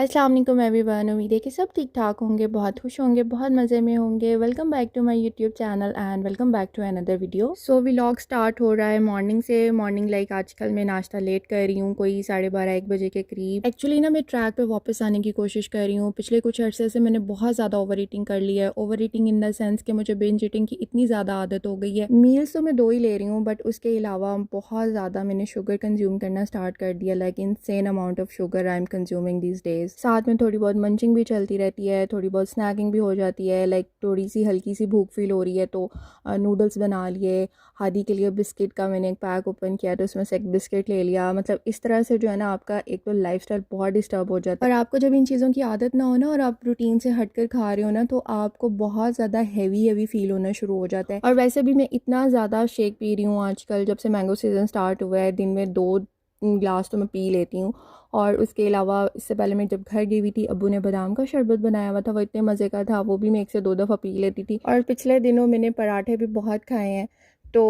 अस्सलाम वालेकुम एवरीवन। उम्मीद है कि सब ठीक ठाक होंगे, बहुत खुश होंगे, बहुत मज़े में होंगे। Welcome back to my YouTube channel and welcome back to another video. So vlog start हो रहा है मॉर्निंग से। मॉर्निंग लाइक आजकल मैं नाश्ता लेट कर रही हूँ, कोई 12:30-1 बजे के करीब। एक्चुअली ना मैं ट्रैक पे वापस आने की कोशिश कर रही हूँ। पिछले कुछ अर्से से मैंने बहुत ज़्यादा ओवर ईटिंग कर ली है। Over eating in the sense कि मुझे बिंज ईटिंग की इतनी ज़्यादा आदत हो गई है। मील्स तो मैं 2 ही ले रही हूँ, बट उसके अलावा बहुत ज़्यादा मैंने शुगर कंज्यूम करना स्टार्ट कर दिया। Like insane amount of sugar I am consuming these days. साथ में थोड़ी बहुत मंचिंग भी चलती रहती है, थोड़ी बहुत स्नैकिंग भी हो जाती है। लाइक थोड़ी सी हल्की सी भूख फील हो रही है तो नूडल्स बना लिए। हादी के लिए बिस्किट का मैंने एक पैक ओपन किया तो उसमें से एक बिस्किट ले लिया। मतलब इस तरह से जो है ना, आपका एक तो लाइफस्टाइल बहुत डिस्टर्ब हो जाता है। और आपको जब इन चीज़ों की आदत ना हो ना, और आप रूटीन से हटकर खा रहे हो ना, तो आपको बहुत ज़्यादा हैवी फील होना शुरू हो जाता है। और वैसे भी मैं इतना ज़्यादा शेक पी रही हूँ आजकल, जब से मैंगो सीज़न स्टार्ट हुआ है। दिन में 2 ग्लास तो मैं पी लेती हूँ। और उसके अलावा इससे पहले मैं जब घर गई हुई थी, अब्बू ने बादाम का शरबत बनाया हुआ था, वो इतने मज़े का था, वो भी मैं 1 से 2 दफ़ा पी लेती थी। और पिछले दिनों मैंने पराठे भी बहुत खाए हैं। तो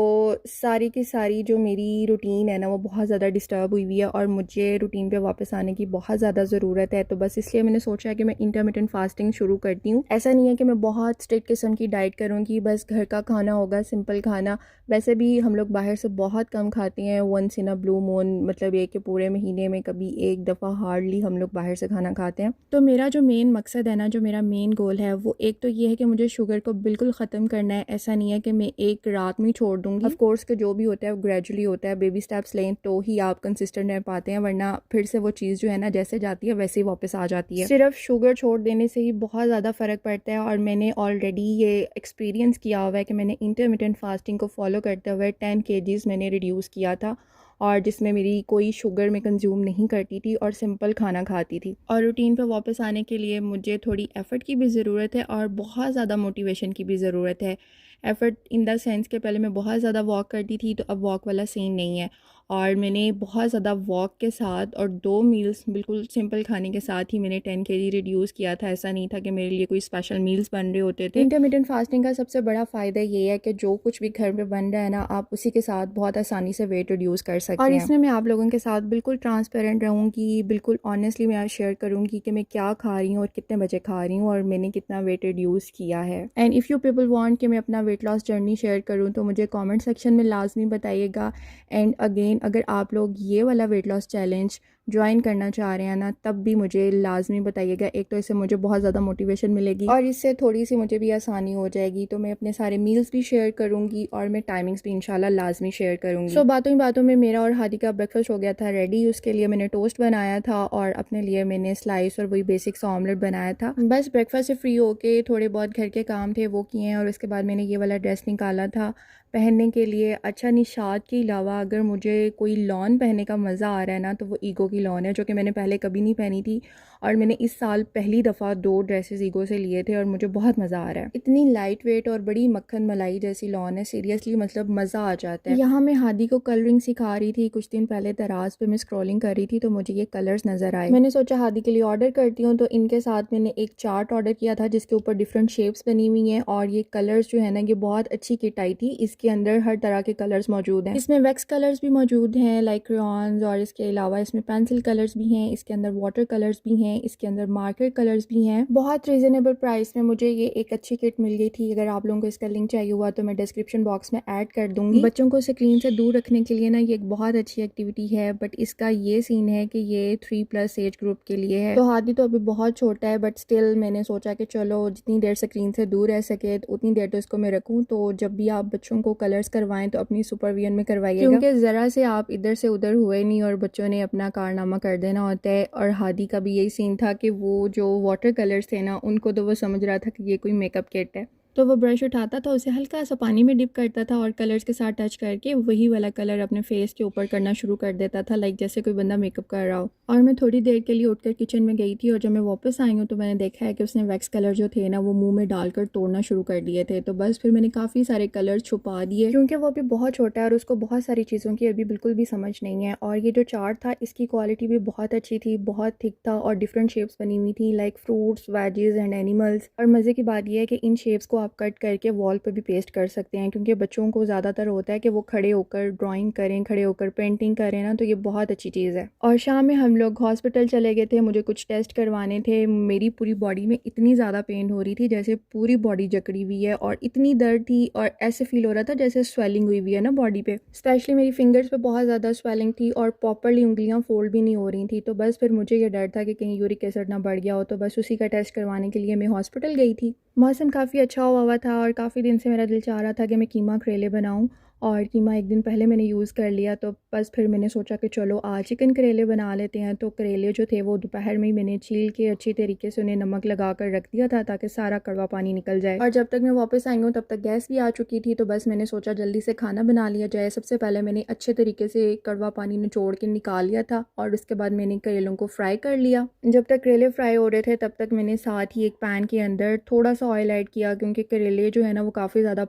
सारी की सारी जो मेरी रूटीन है ना, वो बहुत ज़्यादा डिस्टर्ब हुई हुई है और मुझे रूटीन पे वापस आने की बहुत ज़्यादा ज़रूरत है। तो बस इसलिए मैंने सोचा है कि मैं इंटरमिटेंट फास्टिंग शुरू करती हूँ। ऐसा नहीं है कि मैं बहुत स्ट्रिक्ट किस्म की डाइट करूँगी, बस घर का खाना होगा, सिंपल खाना। वैसे भी हम लोग बाहर से बहुत कम खाते हैं, once in a blue moon, मतलब ये कि पूरे महीने में कभी एक दफ़ा हार्डली हम लोग बाहर से खाना खाते हैं। तो मेरा जो मेन मकसद है ना, जो मेरा मेन गोल है, वो एक तो ये है कि मुझे शुगर को बिल्कुल ख़त्म करना है। ऐसा नहीं है कि मैं एक रात में छोड़ दूँगी। ऑफ कोर्स के जो भी होता है वो ग्रेजुअली होता है, बेबी स्टेप्स लें तो ही आप कंसिस्टेंट रह पाते हैं, वरना फिर से वो चीज़ जो है ना, जैसे जाती है वैसे ही वापस आ जाती है। सिर्फ शुगर छोड़ देने से ही बहुत ज़्यादा फ़र्क पड़ता है। और मैंने ऑलरेडी ये एक्सपीरियंस किया हुआ है कि मैंने इंटरमिटेंट फास्टिंग को फॉलो करते हुए 10 kgs मैंने रिड्यूस किया था, और जिसमें मेरी कोई शुगर मैं कंज्यूम नहीं करती थी और सिंपल खाना खाती थी। और रूटीन पे वापस आने के लिए मुझे थोड़ी एफ़र्ट की भी ज़रूरत है और बहुत ज़्यादा मोटिवेशन की भी ज़रूरत है। एफ़र्ट इन द सेंस के पहले मैं बहुत ज़्यादा वॉक करती थी, तो अब वॉक वाला सीन नहीं है। और मैंने बहुत ज़्यादा वॉक के साथ और 2 मील्स बिल्कुल सिंपल खाने के साथ ही मैंने 10 kg रिड्यूस किया था। ऐसा नहीं था कि मेरे लिए कोई स्पेशल मील्स बन रहे होते थे। इंटरमिटेंट फास्टिंग का सबसे बड़ा फ़ायदा ये है कि जो कुछ भी घर में बन रहा है ना, आप उसी के साथ बहुत आसानी से वेट रिड्यूस कर सकते हैं। और इसमें मैं आप लोगों के साथ बिल्कुल ट्रांसपेरेंट रहूँगी, बिल्कुल ऑनेस्टली मैं आज शेयर करूँगी कि मैं क्या खा रही हूँ और कितने बजे खा रही हूँ और मैंने कितना वेट रिड्यूस किया है। And if you people want कि मैं अपना वेट लॉस जर्नी शेयर करूँ तो मुझे कमेंट सेक्शन में लाजमी बताइएगा। एंड अगेन, अगर आप लोग ये वाला वेट लॉस चैलेंज ज्वाइन करना चाह रहे हैं ना, तब भी मुझे लाजमी बताइएगा। एक तो इससे मुझे बहुत ज़्यादा मोटिवेशन मिलेगी और इससे थोड़ी सी मुझे भी आसानी हो जाएगी। तो मैं अपने सारे मील्स भी शेयर करूँगी और मैं टाइमिंग्स भी इंशाल्लाह लाजमी शेयर करूँगी। सो बातों ही बातों में मेरा और हादी का ब्रेकफास्ट हो गया था रेडी। उसके लिए मैंने टोस्ट बनाया था और अपने लिए मैंने स्लाइस और वही बेसिक सा ऑमलेट बनाया था। बस ब्रेकफास्ट से फ्री होके थोड़े बहुत घर के काम थे वो किए हैं, और उसके बाद मैंने ये वाला ड्रेस निकाला था पहनने के लिए। अच्छा, निशात के अलावा अगर मुझे कोई लॉन पहनने का मज़ा आ रहा है ना, तो वो ईगो की लॉन है, जो कि मैंने पहले कभी नहीं पहनी थी। और मैंने इस साल पहली दफ़ा 2 ड्रेसेस ईगो से लिए थे और मुझे बहुत मज़ा आ रहा है। इतनी लाइट वेट और बड़ी मक्खन मलाई जैसी लॉन है, सीरियसली मतलब मज़ा आ जाता है। यहाँ मैं हादी को कलरिंग सिखा रही थी। कुछ दिन पहले दराज पे मैं स्क्रॉलिंग कर रही थी तो मुझे ये कलर्स नज़र आए। मैंने सोचा हादी के लिए ऑर्डर करती हूँ, तो इनके साथ मैंने एक चार्ट ऑर्डर किया था जिसके ऊपर डिफरेंट शेप्स बनी हुई हैं। और ये कलर्स जो है ना, ये बहुत अच्छी किट आई थी। इसके अंदर हर तरह के कलर्स मौजूद हैं। इसमें वैक्स कलर्स भी मौजूद हैं लाइक क्रेयॉन्स, और इसके अलावा इसमें पेंसिल कलर्स भी हैं, इसके अंदर वाटर कलर्स भी हैं, इसके अंदर मार्कर कलर्स भी हैं। बहुत रीजनेबल प्राइस में मुझे ये एक अच्छी किट मिल गई थी। अगर आप लोगों को इसका लिंक चाहिए हुआ तो मैं डिस्क्रिप्शन बॉक्स में ऐड कर दूंगी। बच्चों को स्क्रीन से दूर रखने के लिए ना, ये एक बहुत अच्छी एक्टिविटी है, बट इसका ये सीन है कि ये 3+ एज ग्रुप के लिए है। तो हादी तो अभी बहुत छोटा है, बट स्टिल मैंने सोचा कि चलो जितनी देर स्क्रीन से दूर रह सके उतनी देर तो इसको मैं रखूँ। तो जब भी आप बच्चों को कलर्स करवाएं तो अपनी सुपरविजन में करवाइएगा, क्योंकि ज़रा से आप इधर से उधर हुए नहीं और बच्चों ने अपना कारनामा कर देना होता है। और हादी का भी यही सीन था कि वो जो वाटर कलर्स थे ना, उनको तो वो समझ रहा था कि ये कोई मेकअप किट है। तो वो ब्रश उठाता था, उसे हल्का सा पानी में डिप करता था और कलर्स के साथ टच करके वही वाला कलर अपने फेस के ऊपर करना शुरू कर देता था, लाइक जैसे कोई बंदा मेकअप कर रहा हो। और मैं थोड़ी देर के लिए उठकर किचन में गई थी और जब मैं वापस आई हूँ तो मैंने देखा है कि उसने वैक्स कलर जो थे ना, वो मुंह में डालकर तोड़ना शुरू कर दिए थे। तो बस फिर मैंने काफ़ी सारे कलर छुपा दिए, क्योंकि वो अभी बहुत छोटा है और उसको बहुत सारी चीज़ों की अभी बिल्कुल भी समझ नहीं है। और ये जो चार्ट था, इसकी क्वालिटी भी बहुत अच्छी थी, बहुत थिक था और डिफरेंट शेप्स बनी हुई थी, like fruits, wages and animals. और मज़े की बात यह है कि इन शेप्स को आप कट करके वॉल पर भी पेस्ट कर सकते हैं, क्योंकि बच्चों को ज़्यादातर होता है कि वो खड़े होकर ड्राइंग करें, खड़े होकर पेंटिंग करें ना, तो ये बहुत अच्छी चीज़ है। और शाम में हम लोग हॉस्पिटल चले गए थे, मुझे कुछ टेस्ट करवाने थे। मेरी पूरी बॉडी में इतनी ज़्यादा पेन हो रही थी जैसे पूरी बॉडी जकड़ी हुई है, और इतनी दर्द थी और ऐसे फील हो रहा था जैसे स्वेलिंग हुई है ना बॉडी पे। स्पेशली मेरी फिंगर्स पे बहुत ज़्यादा स्वेलिंग थी और प्रॉपरली उंगलियां फोल्ड भी नहीं हो रही थी। तो बस फिर मुझे ये डर था कि कहीं यूरिक एसिड ना बढ़ गया हो, तो बस उसी का टेस्ट करवाने के लिए मैं हॉस्पिटल गई थी। मौसम काफ़ी अच्छा हुआ था और काफ़ी दिन से मेरा दिल चाह रहा था कि मैं कीमा करेले बनाऊँ, और कीमा एक दिन पहले मैंने यूज़ कर लिया। तो बस फिर मैंने सोचा कि चलो आज चिकन करेले बना लेते हैं। तो करेले जो थे वो दोपहर में ही मैंने छील के अच्छी तरीके से उन्हें नमक लगा कर रख दिया था ताकि सारा कड़वा पानी निकल जाए। और जब तक मैं वापस आई हूँ तब तक गैस भी आ चुकी थी, तो बस मैंने सोचा जल्दी से खाना बना लिया जाए। सबसे पहले मैंने अच्छे तरीके से कड़वा पानी निचोड़ के निकाल लिया था और उसके बाद मैंने करेलों को फ्राई कर लिया। जब तक करेले फ्राई हो रहे थे तब तक मैंने साथ ही एक पैन के अंदर थोड़ा सा ऑयल ऐड किया, क्योंकि करेले जो है ना वो काफ़ी ज़्यादा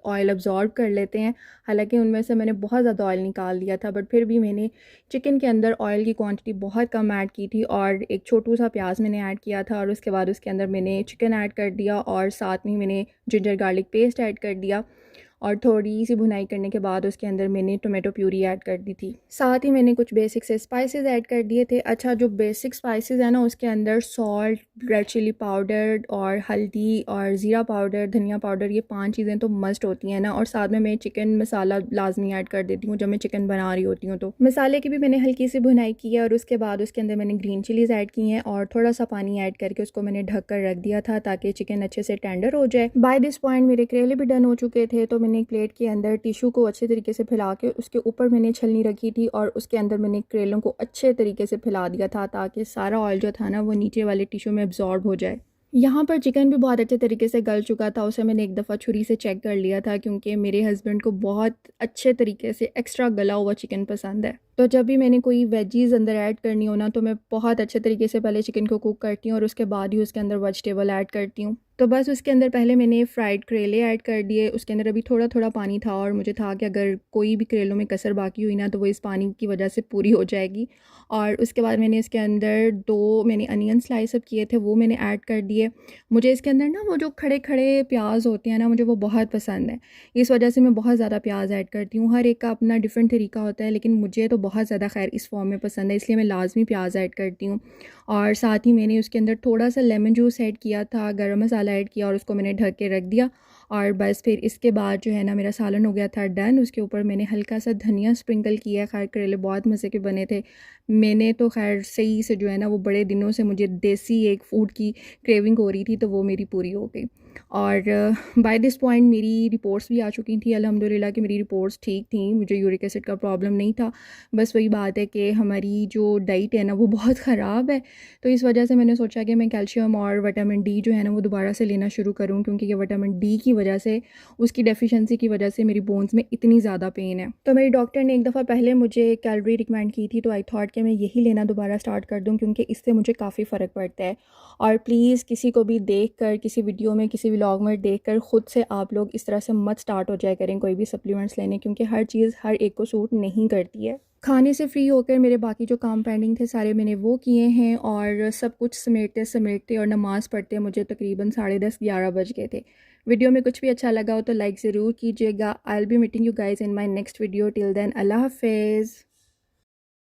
ऑयल अब्जॉर्ब कर लेते हैं। हालांकि उनमें से मैंने बहुत ज़्यादा ऑयल निकाल दिया था, बट फिर भी मैंने चिकन के अंदर ऑयल की क्वांटिटी बहुत कम ऐड की थी, और एक छोटू सा प्याज मैंने ऐड किया था, और उसके बाद उसके अंदर मैंने चिकन ऐड कर दिया और साथ में मैंने जिंजर गार्लिक पेस्ट ऐड कर दिया, और थोड़ी सी भुनाई करने के बाद उसके अंदर मैंने टोमेटो प्यूरी ऐड कर दी थी। साथ ही मैंने कुछ बेसिक से स्पाइसेस ऐड कर दिए थे। अच्छा, जो बेसिक स्पाइसेस है ना उसके अंदर सॉल्ट, रेड चिली पाउडर और हल्दी और ज़ीरा पाउडर, धनिया पाउडर, ये 5 चीज़ें तो मस्ट होती हैं ना। और साथ में मैं चिकन मसाला लाजमी ऐड कर देती हूँ जब मैं चिकन बना रही होती हूँ। तो मसाले की भी मैंने हल्की सी भुनाई की है, और उसके बाद उसके अंदर मैंने ग्रीन चिलीज़ ऐड की हैं और थोड़ा सा पानी ऐड करके उसको मैंने ढक कर रख दिया था ताकि चिकन अच्छे से टेंडर हो जाए। बाय दिस पॉइंट मेरे करेले भी डन हो चुके थे, तो मैंने एक प्लेट के अंदर टिश्यू को अच्छे तरीके से फैला के उसके ऊपर मैंने छलनी रखी थी, और उसके अंदर मैंने करेलों को अच्छे तरीके से फैला दिया था ताकि सारा ऑयल जो था ना वो नीचे वाले टिश्यू में एब्जॉर्ब हो जाए। यहाँ पर चिकन भी बहुत अच्छे तरीके से गल चुका था, उसे मैंने एक दफ़ा छुरी से चेक कर लिया था, क्योंकि मेरे हस्बैंड को बहुत अच्छे तरीके से एक्स्ट्रा गला हुआ चिकन पसंद है। तो जब भी मैंने कोई वेजीज़ अंदर ऐड करनी हो ना, तो मैं बहुत अच्छे तरीके से पहले चिकन को कुक करती हूँ और उसके बाद ही उसके अंदर वेजिटेबल ऐड करती हूँ। तो बस उसके अंदर पहले मैंने फ्राइड करेले ऐड कर दिए, उसके अंदर अभी थोड़ा थोड़ा पानी था, और मुझे था कि अगर कोई भी करेलों में कसर बाकी हुई ना तो वो इस पानी की वजह से पूरी हो जाएगी। और उसके बाद मैंने इसके अंदर 2 मैंने अनियन स्लाइस अप किए थे, वो मैंने ऐड कर दिए। मुझे इसके अंदर ना वो जो खड़े खड़े प्याज होते हैं ना, मुझे वो बहुत पसंद है, इस वजह से मैं बहुत ज़्यादा प्याज ऐड करती हूँ। हर एक का अपना डिफरेंट तरीका होता है, लेकिन मुझे तो बहुत ज़्यादा खैर इस फॉर्म में पसंद है, इसलिए मैं लाजमी प्याज ऐड करती हूँ। और साथ ही मैंने उसके अंदर थोड़ा सा लेमन जूस ऐड किया था, गरम मसाला ऐड किया और उसको मैंने ढक के रख दिया। और बस फिर इसके बाद जो है ना मेरा सालन हो गया था डन। उसके ऊपर मैंने हल्का सा धनिया स्प्रिंकल किया। खैर करेले बहुत मज़े के बने थे। मैंने तो खैर सही से जो है ना वो बड़े दिनों से मुझे देसी एक फ़ूड की क्रेविंग हो रही थी, तो वो मेरी पूरी हो गई। और बाय दिस पॉइंट मेरी रिपोर्ट्स भी आ चुकी थी, अल्हम्दुलिल्लाह कि मेरी रिपोर्ट्स ठीक थी, मुझे यूरिक एसिड का प्रॉब्लम नहीं था। बस वही बात है कि हमारी जो डाइट है ना वो बहुत ख़राब है, तो इस वजह से मैंने सोचा कि मैं कैल्शियम और विटामिन डी जो है ना वो दोबारा से लेना शुरू करूँ, क्योंकि ये विटामिन डी की वजह से, उसकी डेफिशिएंसी की वजह से मेरी बोन्स में इतनी ज़्यादा पेन है। तो मेरी डॉक्टर ने एक दफ़ा पहले मुझे कैलोरी रिकमेंड की थी, तो आई थॉट कि मैं यही लेना दोबारा स्टार्ट कर दूँ, क्योंकि इससे मुझे काफ़ी फ़र्क पड़ता है। और प्लीज़ किसी को भी देख कर, किसी वीडियो में, किसी व्लॉग में देख कर ख़ुद से आप लोग इस तरह से मत स्टार्ट हो जाए करें कोई भी सप्लीमेंट्स लेने, क्योंकि हर चीज़ हर एक को सूट नहीं करती है। खाने से फ्री होकर मेरे बाकी जो काम पेंडिंग थे सारे मैंने वो किए हैं, और सब कुछ समेटते समेटते और नमाज़ पढ़ते मुझे तकरीबन 10:30-11 बज गए थे। वीडियो में कुछ भी अच्छा लगा हो तो लाइक ज़रूर कीजिएगा। I will be meeting you guys in my next video. Till then अल्लाह हाफ़िज़।